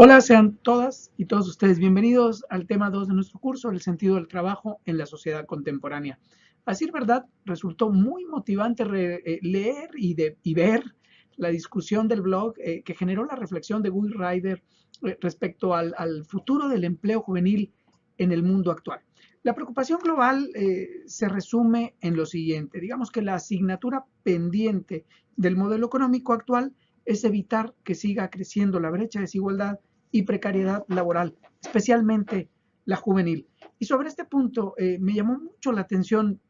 Hola, sean todas y todos ustedes bienvenidos al tema 2 de nuestro curso, el sentido del trabajo en la sociedad contemporánea. A decir verdad, resultó muy motivante leer y ver la discusión del blog que generó la reflexión de Will Ryder respecto al futuro del empleo juvenil en el mundo actual. La preocupación global se resume en lo siguiente. Digamos que la asignatura pendiente del modelo económico actual es evitar que siga creciendo la brecha de desigualdad y precariedad laboral, especialmente la juvenil. Y sobre este punto me llamó mucho la atención,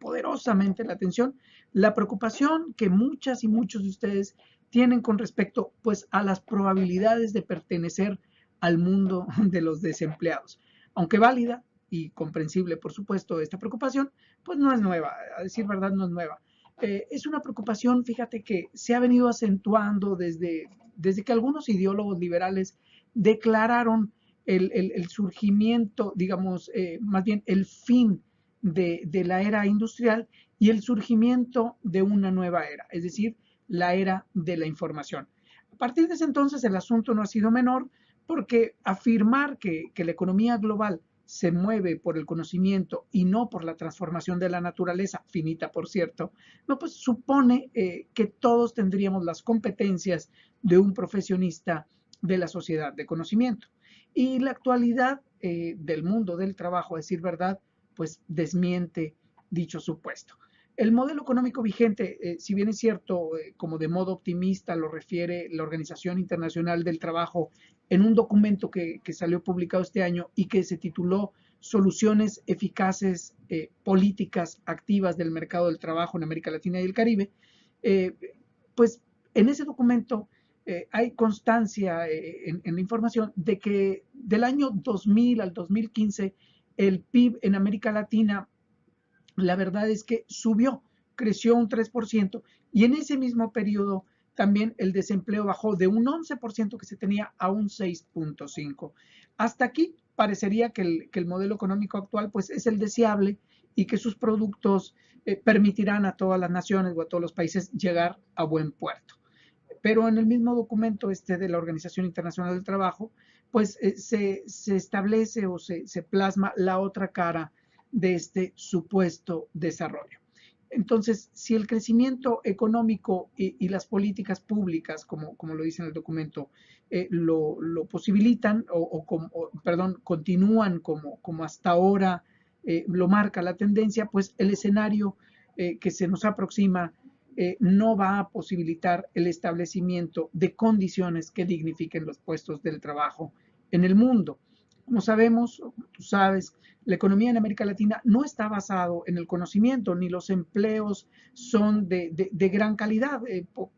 poderosamente la atención, la preocupación que muchas y muchos de ustedes tienen con respecto pues, a las probabilidades de pertenecer al mundo de los desempleados. Aunque válida y comprensible, por supuesto, esta preocupación, pues no es nueva, a decir verdad, no es nueva. Es una preocupación, fíjate, que se ha venido acentuando desde que algunos ideólogos liberales declararon el surgimiento, digamos, más bien el fin de la era industrial y el surgimiento de una nueva era, es decir, la era de la información. A partir de ese entonces el asunto no ha sido menor porque afirmar que la economía global se mueve por el conocimiento y no por la transformación de la naturaleza, finita por cierto, no, pues supone que todos tendríamos las competencias de un profesionista de la sociedad de conocimiento. Y la actualidad del mundo del trabajo, a decir verdad, pues desmiente dicho supuesto. El modelo económico vigente, si bien es cierto, como de modo optimista lo refiere la Organización Internacional del Trabajo en un documento que salió publicado este año y que se tituló Soluciones eficaces, políticas activas del mercado del trabajo en América Latina y el Caribe, eh, pues en ese documento hay constancia en la información de que del año 2000 al 2015 el PIB en América Latina, la verdad es que subió, creció un 3% y en ese mismo periodo también el desempleo bajó de un 11% que se tenía a un 6.5%. Hasta aquí parecería que el modelo económico actual pues es el deseable y que sus productos permitirán a todas las naciones o a todos los países llegar a buen puerto. Pero en el mismo documento de la Organización Internacional del Trabajo, pues se establece o se plasma la otra cara de este supuesto desarrollo. Entonces, si el crecimiento económico y las políticas públicas, como lo dice en el documento, lo posibilitan perdón, continúan como hasta ahora lo marca la tendencia, pues el escenario que se nos aproxima no va a posibilitar el establecimiento de condiciones que dignifiquen los puestos del trabajo en el mundo. Como sabemos, tú sabes, la economía en América Latina no está basado en el conocimiento, ni los empleos son de gran calidad,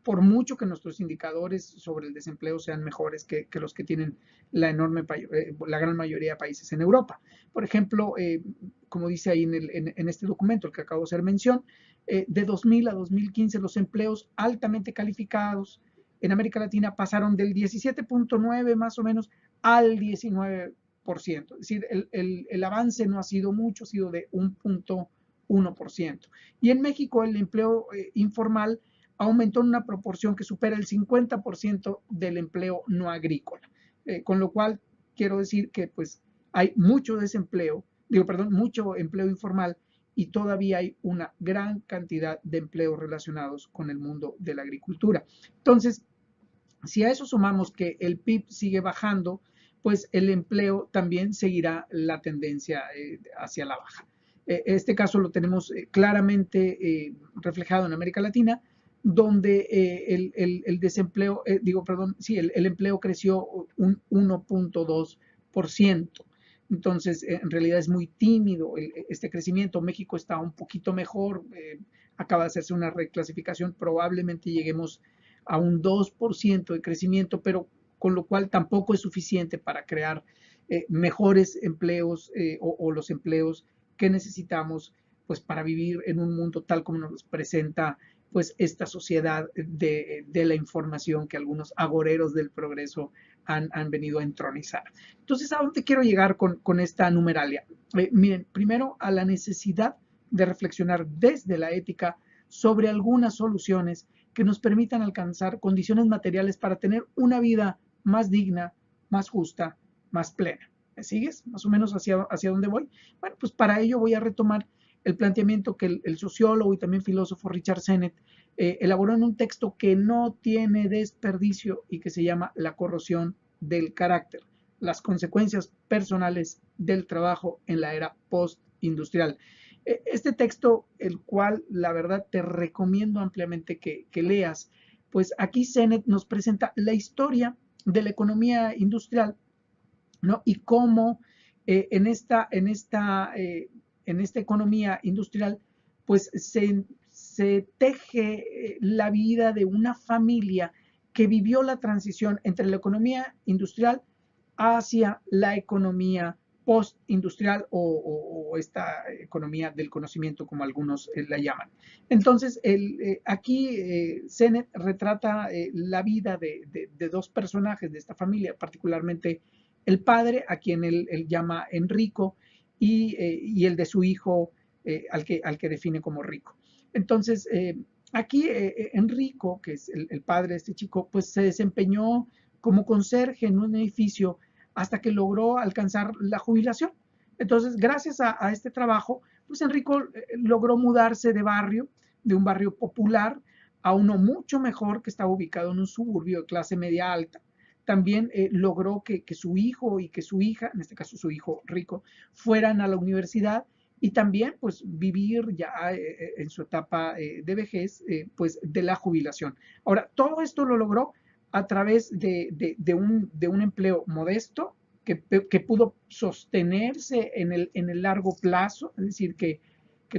por mucho que nuestros indicadores sobre el desempleo sean mejores que los que tienen la gran mayoría de países en Europa. Por ejemplo, como dice ahí en este documento, el que acabo de hacer mención, de 2000 a 2015 los empleos altamente calificados en América Latina pasaron del 17.9 más o menos al 19%. Es decir, el avance no ha sido mucho, ha sido de 1.1%. Y en México el empleo informal aumentó en una proporción que supera el 50% del empleo no agrícola. Con lo cual, quiero decir que pues hay mucho desempleo, digo, perdón, mucho empleo informal y todavía hay una gran cantidad de empleos relacionados con el mundo de la agricultura. Entonces, si a eso sumamos que el PIB sigue bajando, pues el empleo también seguirá la tendencia hacia la baja. Este caso lo tenemos claramente reflejado en América Latina, donde el desempleo, digo, perdón, sí, el empleo creció un 1.2%. Entonces, en realidad es muy tímido este crecimiento. México está un poquito mejor, acaba de hacerse una reclasificación, probablemente lleguemos a un 2% de crecimiento, pero con lo cual tampoco es suficiente para crear mejores empleos o los empleos que necesitamos pues para vivir en un mundo tal como nos presenta pues esta sociedad de la información que algunos agoreros del progreso han venido a entronizar. Entonces, ¿a dónde quiero llegar con esta numeralia? Miren, primero a la necesidad de reflexionar desde la ética sobre algunas soluciones que nos permitan alcanzar condiciones materiales para tener una vida más digna, más justa, más plena. ¿Me sigues? Más o menos hacia dónde voy. Bueno, pues para ello voy a retomar el planteamiento que el sociólogo y también filósofo Richard Sennett elaboró en un texto que no tiene desperdicio y que se llama La corrosión del carácter, las consecuencias personales del trabajo en la era postindustrial. Este texto, el cual la verdad te recomiendo ampliamente que leas, pues aquí Sennett nos presenta la historia de la economía industrial, ¿no? Y cómo en esta economía industrial, pues se teje la vida de una familia que vivió la transición entre la economía industrial hacia la economía postindustrial o esta economía del conocimiento, como algunos la llaman. Entonces, aquí Sennett retrata la vida de dos personajes de esta familia, particularmente el padre, a quien él llama Enrico, y el de su hijo, al que define como Rico. Entonces, aquí Enrico, que es el padre de este chico, pues se desempeñó como conserje en un edificio hasta que logró alcanzar la jubilación. Entonces, gracias a este trabajo, pues Enrico logró mudarse de un barrio popular, a uno mucho mejor que estaba ubicado en un suburbio de clase media alta. También logró que su hijo y que su hija, en este caso su hijo Rico, fueran a la universidad y también pues vivir ya en su etapa de vejez pues de la jubilación. Ahora, todo esto lo logró a través de un empleo modesto que pudo sostenerse en el largo plazo, es decir, que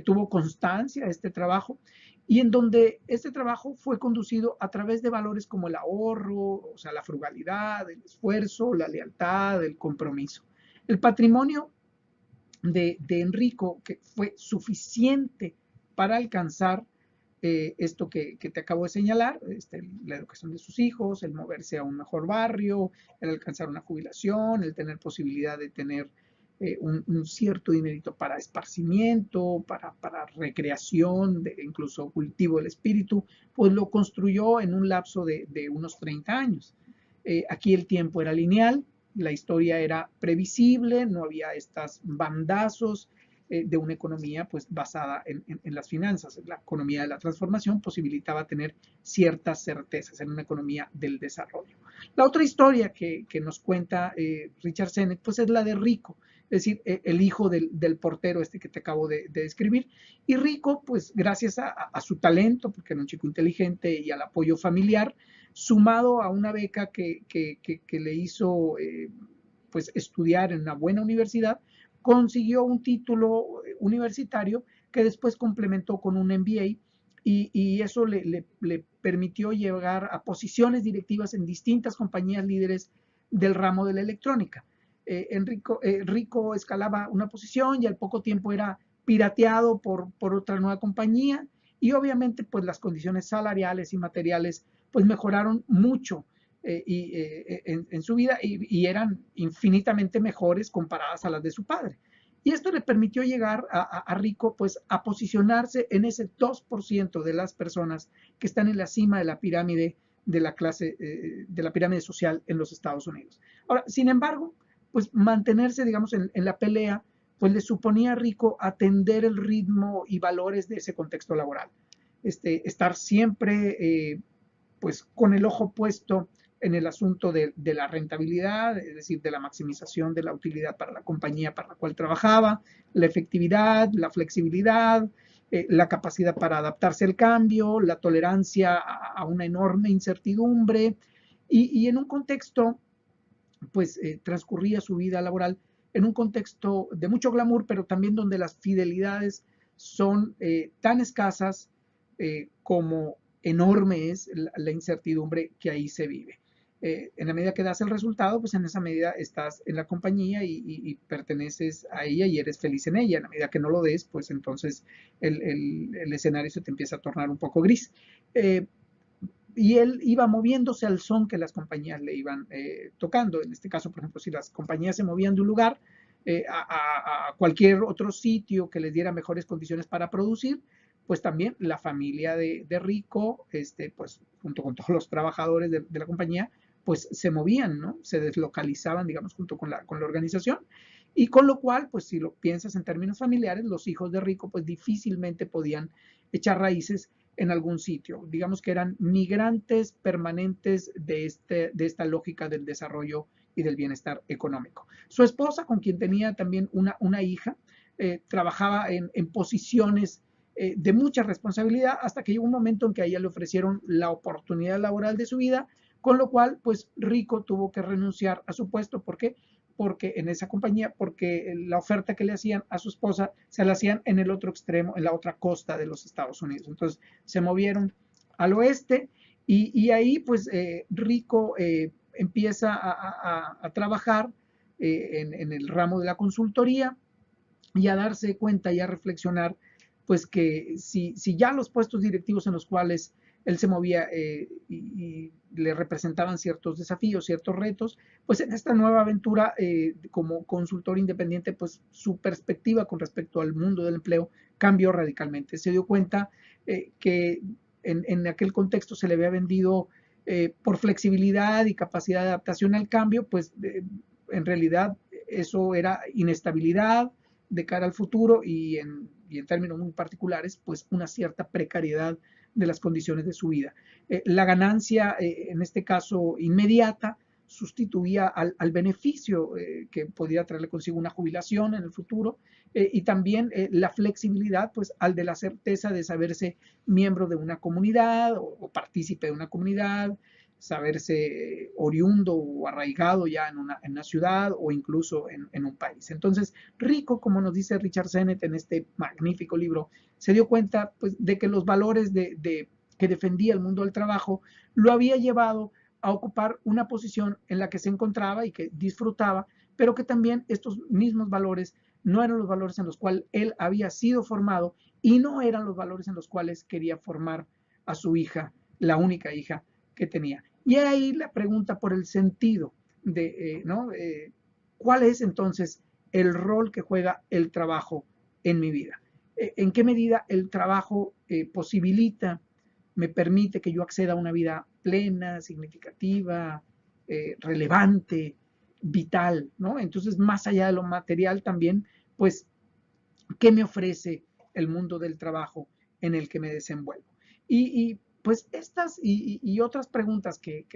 tuvo constancia este trabajo y en donde este trabajo fue conducido a través de valores como el ahorro, o sea, la frugalidad, el esfuerzo, la lealtad, el compromiso. El patrimonio de Enrico, que fue suficiente para alcanzar esto que te acabo de señalar, la educación de sus hijos, el moverse a un mejor barrio, el alcanzar una jubilación, el tener posibilidad de tener un cierto dinerito para esparcimiento, para recreación, incluso cultivo del espíritu, pues lo construyó en un lapso de unos 30 años. Aquí el tiempo era lineal, la historia era previsible, no había estos bandazos de una economía pues basada en las finanzas. La economía de la transformación posibilitaba tener ciertas certezas en una economía del desarrollo. La otra historia que nos cuenta Richard Sennett pues es la de Rico, es decir, el hijo del portero este que te acabo de describir. Y Rico, pues gracias a su talento, porque era un chico inteligente, y al apoyo familiar, sumado a una beca que le hizo pues estudiar en una buena universidad, consiguió un título universitario que después complementó con un MBA y eso le permitió llegar a posiciones directivas en distintas compañías líderes del ramo de la electrónica. Rico escalaba una posición y al poco tiempo era pirateado por otra nueva compañía y obviamente pues las condiciones salariales y materiales pues mejoraron mucho en su vida y eran infinitamente mejores comparadas a las de su padre. Y esto le permitió llegar a Rico pues a posicionarse en ese 2% de las personas que están en la cima de la pirámide de la clase, de la pirámide social en los Estados Unidos. Ahora, sin embargo, pues mantenerse, digamos, en la pelea, pues le suponía a Rico atender el ritmo y valores de ese contexto laboral. Estar siempre, pues, con el ojo puesto en el asunto de la rentabilidad, es decir, de la maximización de la utilidad para la compañía para la cual trabajaba, la efectividad, la flexibilidad, la capacidad para adaptarse al cambio, la tolerancia a una enorme incertidumbre y en un contexto pues transcurría su vida laboral en un contexto de mucho glamour, pero también donde las fidelidades son tan escasas como enorme es la incertidumbre que ahí se vive. En la medida que das el resultado, pues en esa medida estás en la compañía y perteneces a ella y eres feliz en ella. En la medida que no lo des, pues entonces el escenario se te empieza a tornar un poco gris. Y él iba moviéndose al son que las compañías le iban tocando. En este caso, por ejemplo, si las compañías se movían de un lugar a cualquier otro sitio que les diera mejores condiciones para producir, pues también la familia de Rico, pues junto con todos los trabajadores de la compañía, pues se movían, ¿no? Se deslocalizaban, digamos, junto con la organización. Y con lo cual, pues si lo piensas en términos familiares, los hijos de Rico pues difícilmente podían echar raíces en algún sitio. Digamos que eran migrantes permanentes de esta lógica del desarrollo y del bienestar económico. Su esposa, con quien tenía también una hija, trabajaba en posiciones de mucha responsabilidad hasta que llegó un momento en que a ella le ofrecieron la oportunidad laboral de su vida, con lo cual, pues Rico tuvo que renunciar a su puesto. ¿Por qué? Porque en esa compañía, porque la oferta que le hacían a su esposa se la hacían en el otro extremo, en la otra costa de los Estados Unidos. Entonces se movieron al oeste y ahí pues Rico empieza a trabajar en el ramo de la consultoría y a darse cuenta y a reflexionar pues que si ya los puestos directivos en los cuales él se movía y le representaban ciertos desafíos, ciertos retos, pues en esta nueva aventura como consultor independiente, pues su perspectiva con respecto al mundo del empleo cambió radicalmente. Se dio cuenta que en aquel contexto se le había vendido por flexibilidad y capacidad de adaptación al cambio, pues en realidad eso era inestabilidad de cara al futuro y en términos muy particulares, pues una cierta precariedad de las condiciones de su vida. La ganancia, en este caso inmediata, sustituía al beneficio que podía traerle consigo una jubilación en el futuro y también la flexibilidad, pues al de la certeza de saberse miembro de una comunidad o partícipe de una comunidad, saberse oriundo o arraigado ya en una ciudad o incluso en un país. Entonces, Rico, como nos dice Richard Sennett en este magnífico libro, se dio cuenta pues, de que los valores que defendía el mundo del trabajo lo había llevado a ocupar una posición en la que se encontraba y que disfrutaba, pero que también estos mismos valores no eran los valores en los cuales él había sido formado y no eran los valores en los cuales quería formar a su hija, la única hija que tenía. Y ahí la pregunta por el sentido de, ¿no? ¿Cuál es entonces el rol que juega el trabajo en mi vida? ¿En qué medida el trabajo posibilita, me permite que yo acceda a una vida plena, significativa, relevante, vital, ¿no? Entonces, más allá de lo material también, pues, ¿qué me ofrece el mundo del trabajo en el que me desenvuelvo? Y pues estas y otras preguntas que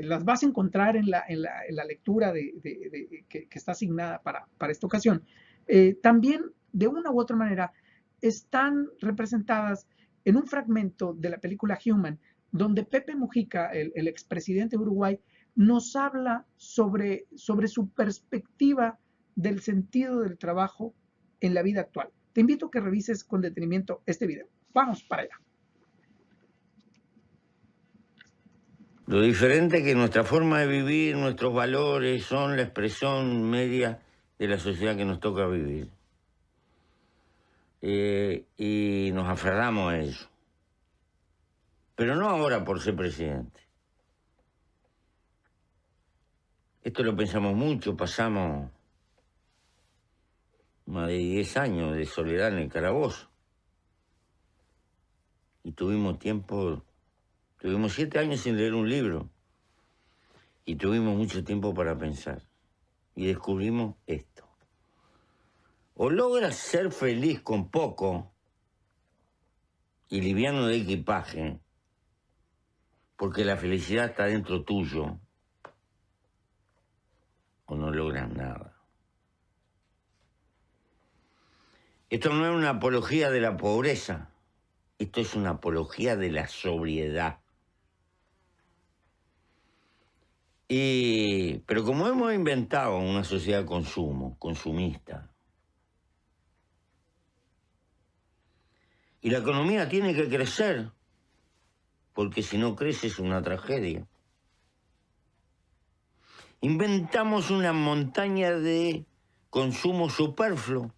las vas a encontrar en la lectura que está asignada para esta ocasión, también de una u otra manera están representadas en un fragmento de la película Human, donde Pepe Mujica, el expresidente de Uruguay, nos habla sobre su perspectiva del sentido del trabajo en la vida actual. Te invito a que revises con detenimiento este video. Vamos para allá. Lo diferente es que nuestra forma de vivir, nuestros valores son la expresión media de la sociedad que nos toca vivir. Y nos aferramos a eso. Pero no ahora por ser presidente. Esto lo pensamos mucho, pasamos más de 10 años de soledad en el calabozo. Y tuvimos 7 años sin leer un libro. Y tuvimos mucho tiempo para pensar. Y descubrimos esto. O logras ser feliz con poco y liviano de equipaje, porque la felicidad está dentro tuyo, o no logras nada. Esto no es una apología de la pobreza, esto es una apología de la sobriedad. Pero como hemos inventado una sociedad de consumo, consumista, y la economía tiene que crecer, porque si no crece es una tragedia. Inventamos una montaña de consumo superfluo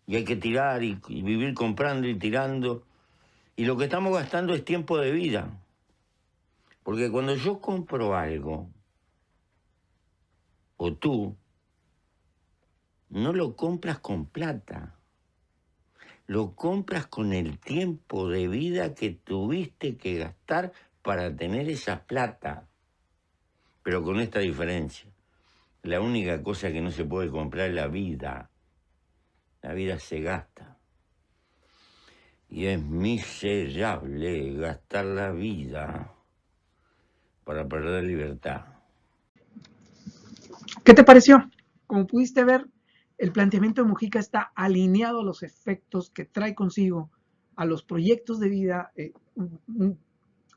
y hay que tirar y vivir comprando y tirando. Y lo que estamos gastando es tiempo de vida. Porque cuando yo compro algo, o tú, no lo compras con plata. Lo compras con el tiempo de vida que tuviste que gastar para tener esa plata. pero con esta diferencia. La única cosa que no se puede comprar es la vida. La vida se gasta. Y es miserable gastar la vida para perder libertad. ¿Qué te pareció? Como pudiste ver, el planteamiento de Mujica está alineado a los efectos que trae consigo, a los proyectos de vida,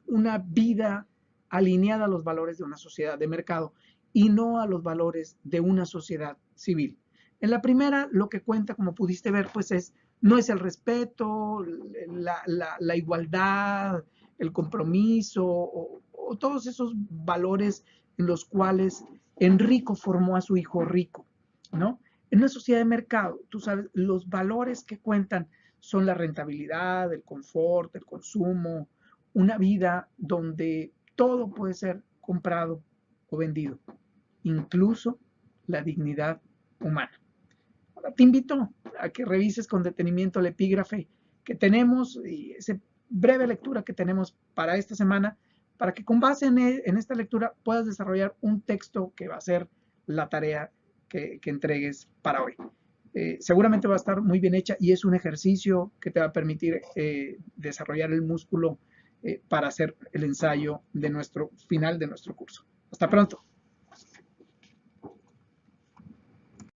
una vida alineada a los valores de una sociedad de mercado y no a los valores de una sociedad civil. En la primera, lo que cuenta, como pudiste ver, pues no es el respeto, la igualdad, el compromiso o todos esos valores en los cuales Enrico formó a su hijo rico, ¿no? En una sociedad de mercado, tú sabes, los valores que cuentan son la rentabilidad, el confort, el consumo, una vida donde todo puede ser comprado o vendido, incluso la dignidad humana. Ahora te invito a que revises con detenimiento el epígrafe que tenemos y esa breve lectura que tenemos para esta semana, para que con base en esta lectura puedas desarrollar un texto que va a ser la tarea que entregues para hoy. Seguramente va a estar muy bien hecha y es un ejercicio que te va a permitir desarrollar el músculo para hacer el ensayo de nuestro final de nuestro curso. Hasta pronto.